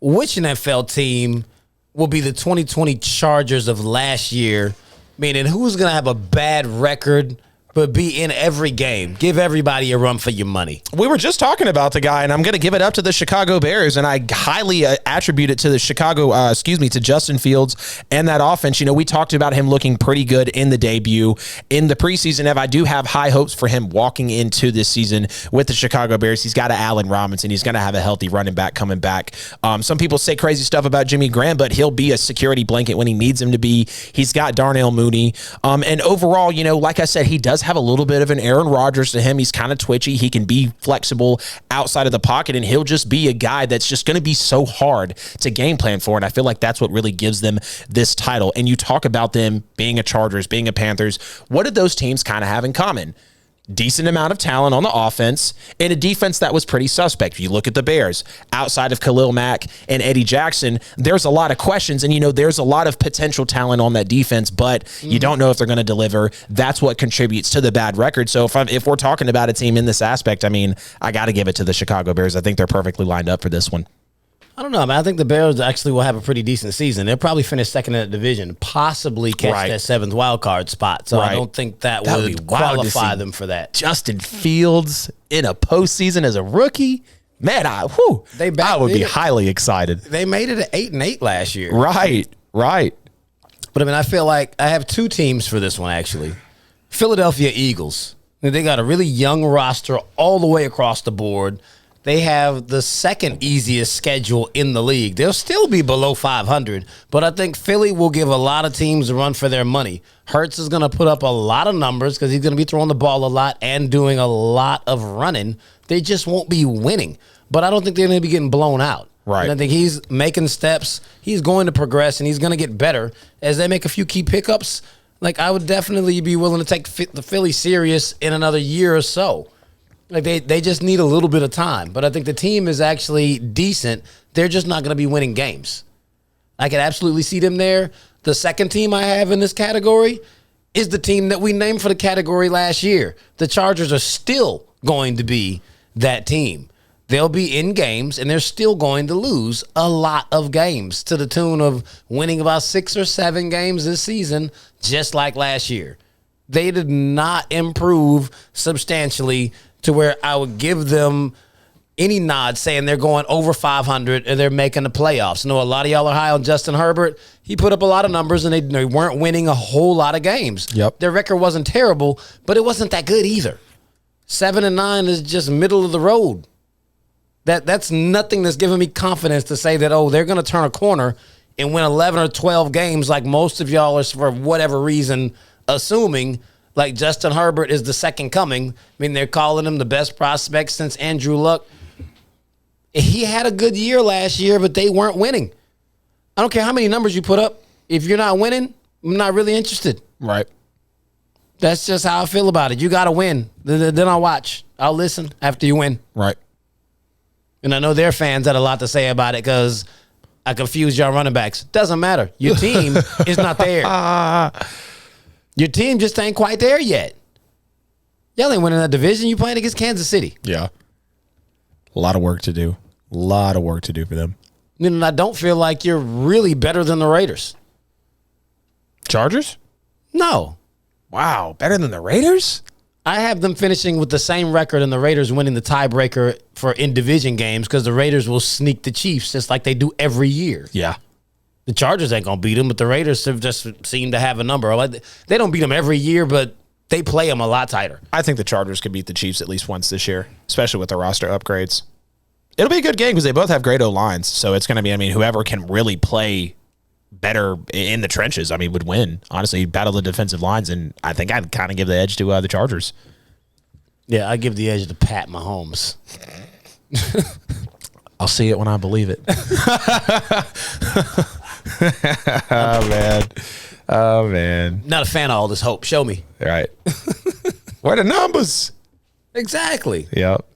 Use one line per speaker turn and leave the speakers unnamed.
which NFL team will be the 2020 Chargers of last year? Meaning, who's going to have a bad record but be in every game? Give everybody a run for your money.
We were just talking about the guy, and I'm going to give it up to the Chicago Bears, and I highly attribute it to the to Justin Fields and that offense. We talked about him looking pretty good in the debut. In the preseason, I do have high hopes for him walking into this season with the Chicago Bears. He's got Allen Robinson. He's going to have a healthy running back coming back. Some people say crazy stuff about Jimmy Graham, but he'll be a security blanket when he needs him to be. He's got Darnell Mooney. And overall, like I said, he does have a little bit of an Aaron Rodgers to him. He's kind of twitchy. He can be flexible outside of the pocket, and he'll just be a guy that's just going to be so hard to game plan for. And I feel like that's what really gives them this title. And you talk about them being a Chargers, being a Panthers. What did those teams kind of have in common? Decent amount of talent on the offense and a defense that was pretty suspect. You look at the Bears, outside of Khalil Mack and Eddie Jackson, there's a lot of questions, and there's a lot of potential talent on that defense, but you don't know if they're going to deliver. That's what contributes to the bad record. So if we're talking about a team in this aspect, I got to give it to the Chicago Bears. I think they're perfectly lined up for this one.
I don't know, man. I think the Bears actually will have a pretty decent season. They'll probably finish second in the division, possibly catch that seventh wild card spot. So I don't think that would qualify them for that.
Justin Fields in a postseason as a rookie, man, I would be highly excited.
They made it at 8-8 last year.
Right.
But I feel like I have two teams for this one, actually. Philadelphia Eagles. They got a really young roster all the way across the board. They have the second easiest schedule in the league. They'll still be below 500, but I think Philly will give a lot of teams a run for their money. Hurts is going to put up a lot of numbers because he's going to be throwing the ball a lot and doing a lot of running. They just won't be winning, but I don't think they're going to be getting blown out.
Right.
And I think he's making steps. He's going to progress, and he's going to get better as they make a few key pickups. I would definitely be willing to take the Philly serious in another year or so. They just need a little bit of time. But I think the team is actually decent. They're just not going to be winning games. I can absolutely see them there. The second team I have in this category is the team that we named for the category last year. The Chargers are still going to be that team. They'll be in games, and they're still going to lose a lot of games to the tune of winning about 6 or 7 games this season, just like last year. They did not improve substantially to where I would give them any nod saying they're going over 500 and they're making the playoffs. A lot of y'all are high on Justin Herbert. He put up a lot of numbers, and they weren't winning a whole lot of games.
Yep.
Their record wasn't terrible, but it wasn't that good either. 7-9 is just middle of the road. That's nothing that's giving me confidence to say that, they're going to turn a corner and win 11 or 12 games like most of y'all are, for whatever reason, assuming like Justin Herbert is the second coming. They're calling him the best prospect since Andrew Luck. He had a good year last year, but they weren't winning. I don't care how many numbers you put up. If you're not winning, I'm not really interested.
Right.
That's just how I feel about it. You got to win. Then I'll watch. I'll listen after you win.
Right.
And I know their fans had a lot to say about it because I confused y'all running backs. Doesn't matter. Your team is not there. Your team just ain't quite there yet. Y'all ain't winning that division. You playing against Kansas City.
Yeah. A lot of work to do. A lot of work to do for them.
And I don't feel like you're really better than the Raiders.
Chargers?
No.
Wow. Better than the Raiders?
I have them finishing with the same record and the Raiders winning the tiebreaker for in-division games because the Raiders will sneak the Chiefs just like they do every year.
Yeah.
The Chargers ain't going to beat them, but the Raiders have just seemed to have a number. They don't beat them every year, but they play them a lot tighter.
I think the Chargers could beat the Chiefs at least once this year, especially with the roster upgrades. It'll be a good game because they both have great O-lines, so it's going to be, whoever can really play better in the trenches, would win. Honestly, battle the defensive lines, and I think I'd kind of give the edge to the Chargers.
Yeah, I give the edge to Pat Mahomes.
I'll see it when I believe it. Oh, man.
Not a fan of all this hope. Show me.
Right. What are the numbers?
Exactly.
Yep.